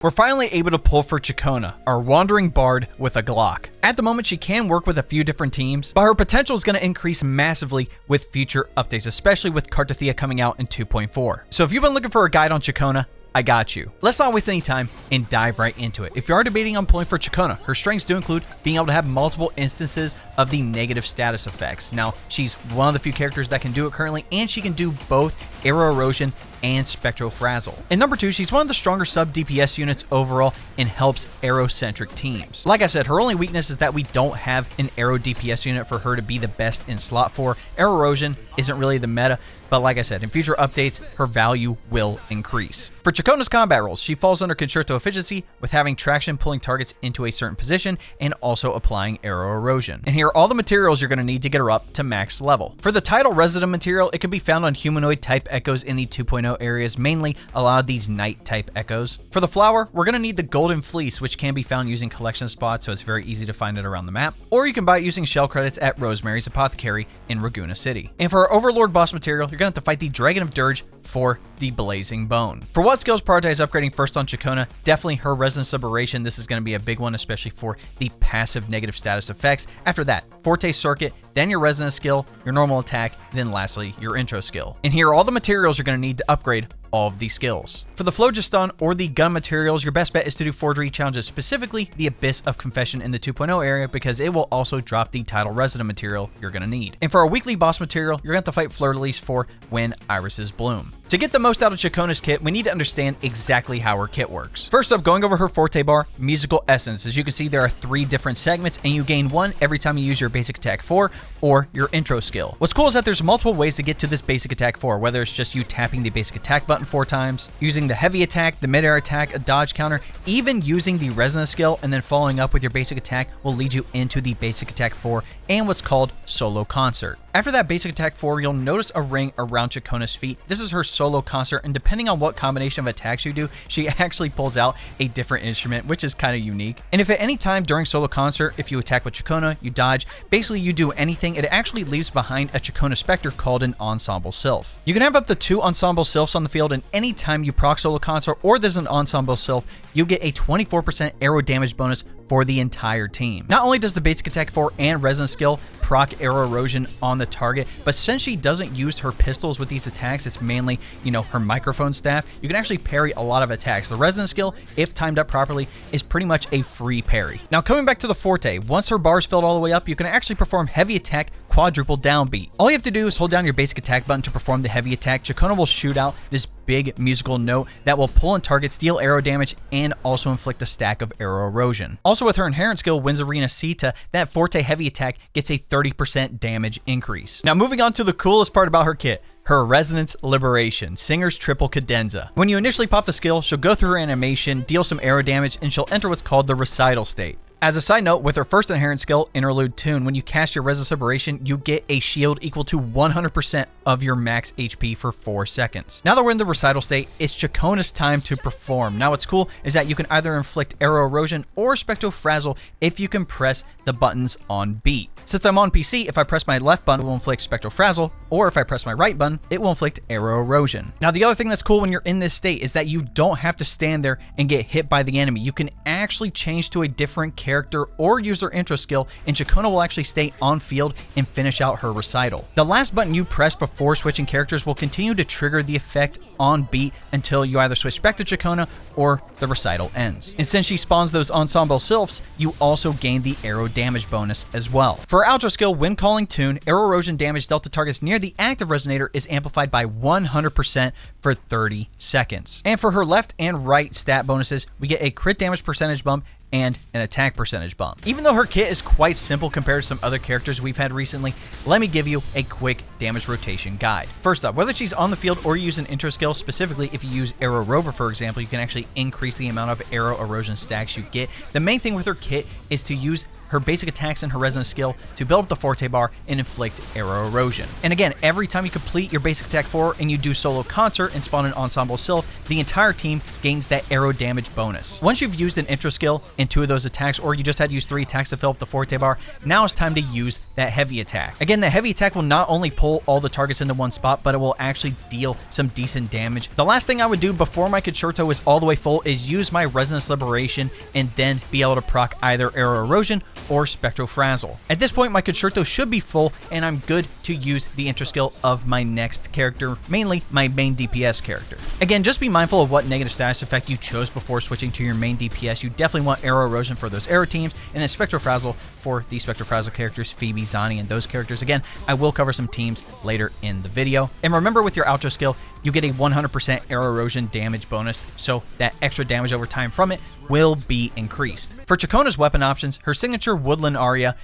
We're finally able to pull for Ciaccona, our wandering bard with a Glock. At the moment, she can work with a few different teams, but her potential is going to increase massively with future updates, especially with Cartothea coming out in 2.4. So if you've been looking for a guide on Ciaccona, I got you. Let's not waste any time and dive right into it. If you are debating on pulling for Ciaccona, her strengths do include being able to have multiple instances of the negative status effects. Now, she's one of the few characters that can do it currently, and she can do both Aero Erosion and Spectro Frazzle. And number 2, she's one of the stronger sub-DPS units overall and helps Aero-centric teams. Like I said, her only weakness is that we don't have an Aero DPS unit for her to be the best in slot 4. Aero Erosion isn't really the meta, but like I said, in future updates, her value will increase. For Ciaccona's combat roles, she falls under Concerto Efficiency, with having traction pulling targets into a certain position and also applying Aero Erosion. And here are all the materials you're going to need to get her up to max level. For the Tidal Resident material, it can be found on humanoid type echoes in the 2.0 areas, mainly a lot of these night type echoes. For the flower, we're going to need the Golden Fleece, which can be found using collection spots, so it's very easy to find it around the map. Or you can buy it using shell credits at Rosemary's Apothecary in Ragusa City. And for our Overlord boss material, you're going to have to fight the Dragon of Dirge for the Blazing Bone. For what skills prioritize upgrading first on Ciaccona, definitely her Resonance Liberation. This is going to be a big one, especially for the passive negative status effects. After that, Forte Circuit, then your Resonance skill, your normal attack, then lastly, your intro skill. And here are all the materials you're going to need to upgrade all of these skills. For the Phlogiston or the gun materials, your best bet is to do forgery challenges, specifically the Abyss of Confession in the 2.0 area, because it will also drop the Tidal Resident material you're going to need. And for our weekly boss material, you're going to have to fight Fleur-de-Lis for When Irises Bloom. To get the most out of Ciaccona's kit, we need to understand exactly how her kit works. First up, going over her Forte bar, Musical Essence. As you can see, there are 3 different segments, and you gain 1 every time you use your basic attack 4 or your intro skill. What's cool is that there's multiple ways to get to this basic attack 4, whether it's just you tapping the basic attack button 4 times, using the heavy attack, the mid-air attack, a dodge counter, even using the Resonance skill, and then following up with your basic attack will lead you into the basic attack 4 and what's called Solo Concert. After that basic attack 4, you'll notice a ring around Ciaccona's feet. This is her Solo Concert, and depending on what combination of attacks you do, she actually pulls out a different instrument, which is kind of unique. And if at any time during Solo Concert, if you attack with Ciaccona, you dodge, basically you do anything, it actually leaves behind a Ciaccona Spectre called an Ensemble Sylph. You can have up to 2 Ensemble Sylphs on the field, and anytime you proc Solo Concert or there's an Ensemble Sylph, you get a 24% arrow damage bonus for the entire team. Not only does the basic attack 4 and Resonance skill proc Aero Erosion on the target, but since she doesn't use her pistols with these attacks, it's mainly, her microphone staff, you can actually parry a lot of attacks. The Resonance skill, if timed up properly, is pretty much a free parry. Now coming back to the Forte, once her bar is filled all the way up, you can actually perform heavy attack quadruple downbeat. All you have to do is hold down your basic attack button to perform the heavy attack. Ciaccona will shoot out this big musical note that will pull and target, steal arrow damage, and also inflict a stack of Aero Erosion. Also with her inherent skill, Winds Arena Sita, that Forte heavy attack gets a 30% damage increase. Now moving on to the coolest part about her kit, her Resonance Liberation, Singer's Triple Cadenza. When you initially pop the skill, she'll go through her animation, deal some arrow damage, and she'll enter what's called the Recital state. As a side note, with her first inherent skill, Interlude Tune, when you cast your Resonance Liberation, you get a shield equal to 100% of your max HP for 4 seconds. Now that we're in the Recital state, it's Ciaccona's time to perform. Now what's cool is that you can either inflict Aero Erosion or Spectro Frazzle if you can press the buttons on beat. Since I'm on PC, if I press my left button, it will inflict Spectro Frazzle, or if I press my right button, it will inflict Aero Erosion. Now the other thing that's cool when you're in this state is that you don't have to stand there and get hit by the enemy. You can actually change to a different character or use their intro skill, and Ciaccona will actually stay on field and finish out her recital. The last button you press before switching characters will continue to trigger the effect on beat until you either switch back to Ciaccona or the recital ends. And since she spawns those Ensemble Sylphs, you also gain the arrow damage bonus as well. For her outro skill, when calling Tune, Aero Erosion damage dealt to targets near the active resonator is amplified by 100% for 30 seconds. And for her left and right stat bonuses, we get a crit damage percentage bump and an attack percentage bump. Even though her kit is quite simple compared to some other characters we've had recently, let me give you a quick damage rotation guide. First up, whether she's on the field or you use an intro skill, specifically if you use Aero Rover for example, you can actually increase the amount of Aero Erosion stacks you get. The main thing with her kit is to use her basic attacks and her resonance skill to build up the Forte bar and inflict Aero Erosion. And again, every time you complete your basic attack 4 and you do solo concert and spawn an ensemble sylph, the entire team gains that arrow damage bonus. Once you've used an intro skill in 2 of those attacks, or you just had to use 3 attacks to fill up the Forte bar, now it's time to use that heavy attack. Again, the heavy attack will not only pull all the targets into one spot, but it will actually deal some decent damage. The last thing I would do before my concerto is all the way full is use my Resonance Liberation and then be able to proc either Aero Erosion or Spectro Frazzle. At this point, my concerto should be full, and I'm good to use the intro skill of my next character, mainly my main DPS character. Again, just be mindful of what negative status effect you chose before switching to your main DPS. You definitely want Aero Erosion for those Aero teams, and then Spectro Frazzle for the Spectro Frazzle characters, Phoebe, Zani, and those characters. Again, I will cover some teams later in the video. And remember, with your outro skill, you get a 100% Aero Erosion damage bonus, so that extra damage over time from it will be increased. For Ciaccona's weapon options, her signature Woodland Aria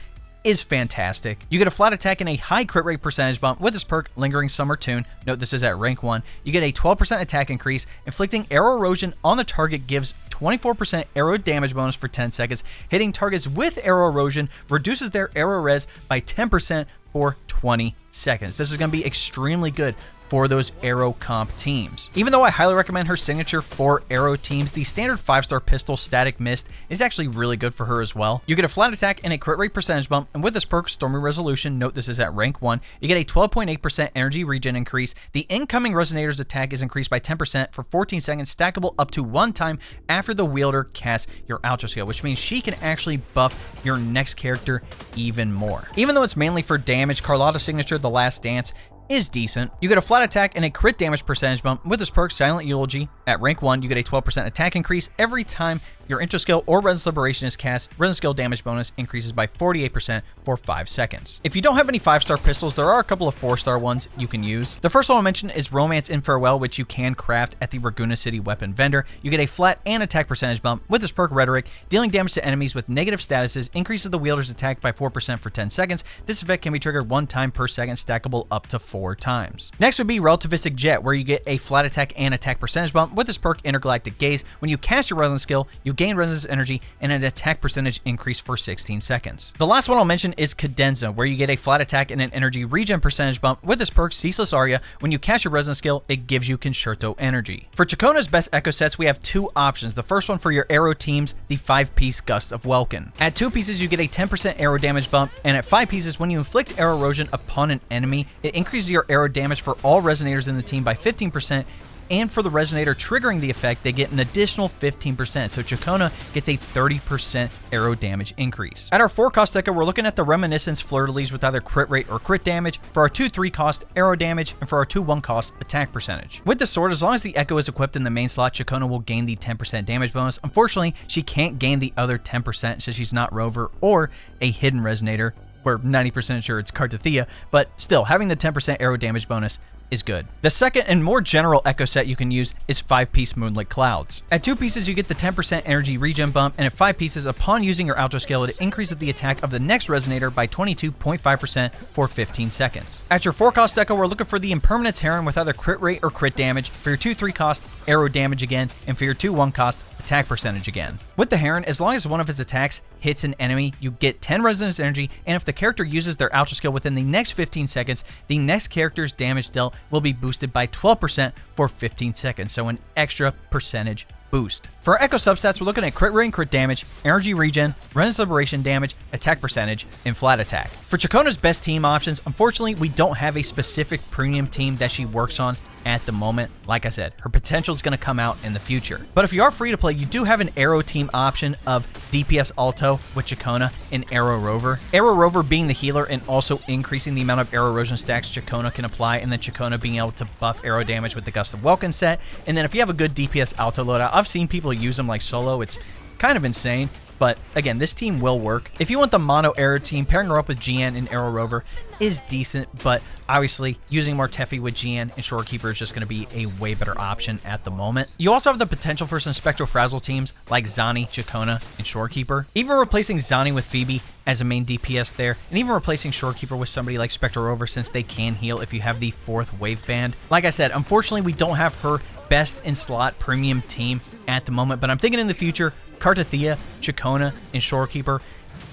is fantastic. You get a flat attack and a high crit rate percentage bump with this perk, Lingering Summer Tune. Note this is at rank 1. You get a 12% attack increase. Inflicting Aero Erosion on the target gives 24% arrow damage bonus for 10 seconds. Hitting targets with Aero Erosion reduces their arrow res by 10% for 20 seconds. This is going to be extremely good for those Aero comp teams. Even though I highly recommend her signature for Aero teams, the standard 5-star pistol Static Mist is actually really good for her as well. You get a flat attack and a crit rate percentage bump, and with this perk, Stormy Resolution, note this is at rank 1, you get a 12.8% energy regen increase. The incoming Resonator's attack is increased by 10% for 14 seconds, stackable up to 1 time after the wielder casts your outro skill, which means she can actually buff your next character even more. Even though it's mainly for damage, Carlotta's signature, The Last Dance, is decent. You get a flat attack and a crit damage percentage bump with this perk, Silent Eulogy. At rank 1, you get a 12% attack increase every time your intro skill or Resonance Liberation is cast. Resonance skill damage bonus increases by 48% for 5 seconds. If you don't have any 5-star pistols, there are a couple of 4-star ones you can use. The first one I'll mention is Romance in Farewell, which you can craft at the Raguna City Weapon Vendor. You get a flat and attack percentage bump with this perk, Rhetoric. Dealing damage to enemies with negative statuses increases the wielder's attack by 4% for 10 seconds. This effect can be triggered 1 time per second, stackable up to 4 times. Next would be Relativistic Jet, where you get a flat attack and attack percentage bump with this perk, Intergalactic Gaze. When you cast your Resonance skill, you gain Resonance energy and an attack percentage increase for 16 seconds. The last one I'll mention is Cadenza, where you get a flat attack and an energy regen percentage bump with this perk, Ceaseless Aria. When you cast your Resonance skill, it gives you Concerto energy. For Ciaccona's best echo sets, we have 2 options. The first one for your Aero teams, the 5-piece Gusts of Welkin. At 2 pieces, you get a 10% arrow damage bump, and at 5 pieces, when you inflict Aero Erosion upon an enemy, it increases your arrow damage for all Resonators in the team by 15%, and for the Resonator triggering the effect, they get an additional 15%, so Ciaccona gets a 30% arrow damage increase. At our 4-cost echo, we're looking at the Reminiscence Fleur-de-Lis with either crit rate or crit damage, for our 2 3-cost arrow damage, and for our 2 1-cost attack percentage. With the sword, as long as the echo is equipped in the main slot, Ciaccona will gain the 10% damage bonus. Unfortunately, she can't gain the other 10% since she's not Rover or a hidden Resonator. We're 90% sure it's Cartothea, but still, having the 10% arrow damage bonus is good. The second and more general echo set you can use is 5-piece Moonlit Clouds. At 2 pieces, you get the 10% energy regen bump, and at 5 pieces, upon using your outro skill, it increases the attack of the next Resonator by 22.5% for 15 seconds. At your 4-cost echo, we're looking for the Impermanence Heron with either crit rate or crit damage. For your 2 3-cost, arrow damage again, and for your 2 1-cost, attack percentage again. With the Heron, as long as one of its attacks hits an enemy, you get 10 Resonance energy, and if the character uses their outro skill within the next 15 seconds, the next character's damage dealt will be boosted by 12% for 15 seconds, so an extra percentage boost. For our echo substats, we're looking at crit rate and crit damage, energy regen, Resonance Liberation damage, attack percentage, and flat attack. For Ciaccona's best team options, unfortunately, we don't have a specific premium team that she works on at the moment. Like I said, her potential is going to come out in the future. But if you are free to play, you do have an Aero team option of DPS Alto with Ciaccona and Aero Rover. Aero Rover being the healer and also increasing the amount of Aero Erosion stacks Ciaccona can apply, and then Ciaccona being able to buff arrow damage with the Gusts of Welkin set. And then if you have a good DPS Alto loadout, I've seen people use them like solo. It's kind of insane. But again, this team will work. If you want the mono Aero team, pairing her up with GN and Aero Rover is decent, but obviously using Martefi with GN and Shorekeeper is just going to be a way better option at the moment. You also have the potential for some Spectro Frazzle teams like Zani, Ciaccona, and Shorekeeper. Even replacing Zani with Phoebe as a main DPS there, and even replacing Shorekeeper with somebody like Spectro Rover since they can heal if you have the 4th wave band. Like I said, unfortunately we don't have her best in slot premium team at the moment, but I'm thinking in the future, Cartathea, Ciaccona, and Shorekeeper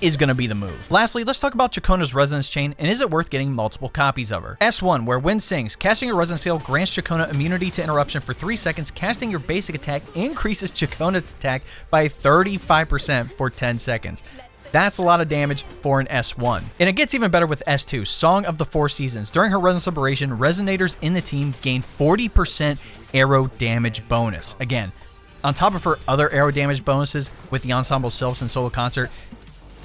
is going to be the move. Lastly, let's talk about Ciaccona's Resonance Chain, and is it worth getting multiple copies of her? S1, where Wind sings, casting a Resonance Skill grants Ciaccona immunity to interruption for 3 seconds. Casting your basic attack increases Ciaccona's attack by 35% for 10 seconds. That's a lot of damage for an S1. And it gets even better with S2, Song of the Four Seasons. During her Resonance Liberation, Resonators in the team gain 40% arrow damage bonus. Again, on top of her other arrow damage bonuses with the Ensemble Sylphs and Solo Concert,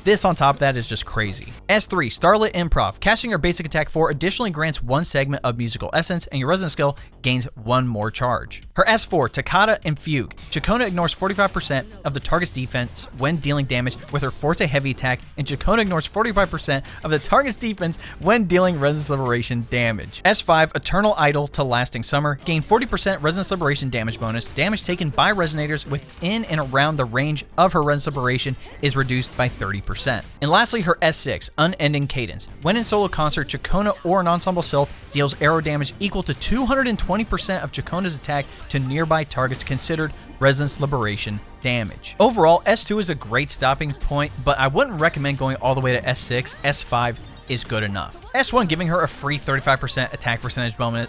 this on top of that is just crazy. S3, Starlit Improv. Casting your basic attack 4 additionally grants 1 segment of Musical Essence, and your Resonance Skill gains 1 more charge. Her S4, Toccata and Fugue. Ciaccona ignores 45% of the target's defense when dealing damage with her Forte heavy attack, and Ciaccona ignores 45% of the target's defense when dealing Resonance Liberation damage. S5, Eternal Idol to Lasting Summer. Gain 40% Resonance Liberation damage bonus. Damage taken by Resonators within and around the range of her Resonance Liberation is reduced by 30%. And lastly, her S6, Unending Cadence. When in solo concert, Ciaccona or an Ensemble Sylph deals arrow damage equal to 220% of Ciaccona's attack to nearby targets considered Resonance Liberation damage. Overall, S2 is a great stopping point, but I wouldn't recommend going all the way to S6. S5 is good enough. S1 giving her a free 35% attack percentage bonus.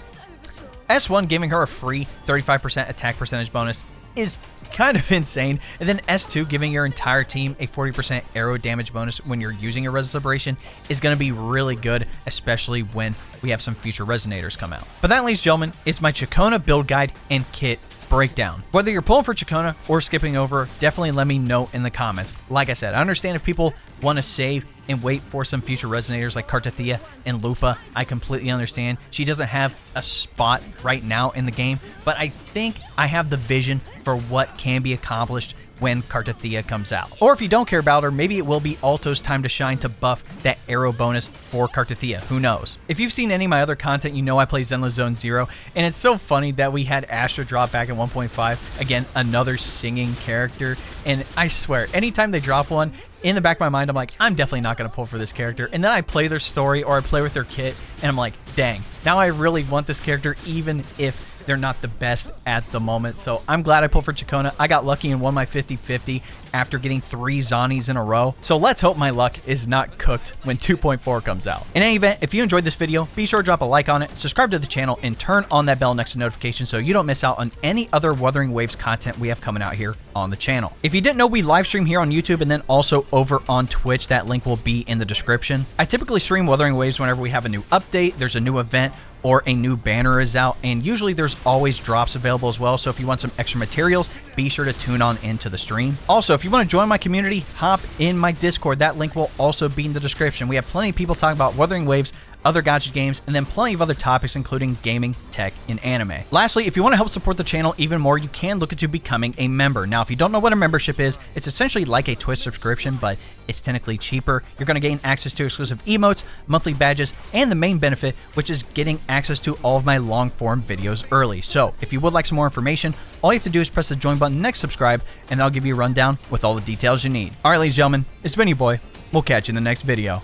S1 giving her a free 35% attack percentage bonus is kind of insane. And then S2 giving your entire team a 40% arrow damage bonus when you're using a Resonance Liberation is going to be really good, especially when we have some future Resonators come out. But that, ladies and gentlemen, is my Ciaccona build guide and kit breakdown. Whether you're pulling for Ciaccona or skipping over, definitely let me know in the comments. Like I said, I understand if people want to save and wait for some future Resonators like Cartathea and Lupa. I completely understand. She doesn't have a spot right now in the game, but I think I have the vision for what can be accomplished when Cartathea comes out. Or if you don't care about her, maybe it will be Alto's time to shine to buff that arrow bonus for Cartathea. Who knows? If you've seen any of my other content, you know I play Zenless Zone 0, and it's so funny that we had Astra drop back at 1.5. Again, another singing character, and I swear, anytime they drop one, in the back of my mind, I'm like, I'm definitely not going to pull for this character. And then I play their story or I play with their kit, and I'm like, dang, now I really want this character, even if they're not the best at the moment. So I'm glad I pulled for Ciaccona. I got lucky and won my 50-50 after getting 3 Zonies in a row. So let's hope my luck is not cooked when 2.4 comes out. In any event, if you enjoyed this video, be sure to drop a like on it, subscribe to the channel, and turn on that bell next to notifications so you don't miss out on any other Wuthering Waves content we have coming out here on the channel. If you didn't know, we live stream here on YouTube and then also over on Twitch. That link will be in the description. I typically stream Wuthering Waves whenever we have a new update, there's a new event, or a new banner is out, and usually there's always drops available as well, so if you want some extra materials, be sure to tune on into the stream. Also, if you want to join my community, hop in my Discord. That link will also be in the description. We have plenty of people talking about Wuthering Waves, other gacha games, and then plenty of other topics including gaming, tech, and anime. Lastly, if you want to help support the channel even more, you can look into becoming a member. Now, if you don't know what a membership is, it's essentially like a Twitch subscription, but it's technically cheaper. You're going to gain access to exclusive emotes, monthly badges, and the main benefit, which is getting access to all of my long-form videos early. So, if you would like some more information, all you have to do is press the join button next subscribe, and I'll give you a rundown with all the details you need. Alright, ladies and gentlemen, it's been your boy. We'll catch you in the next video.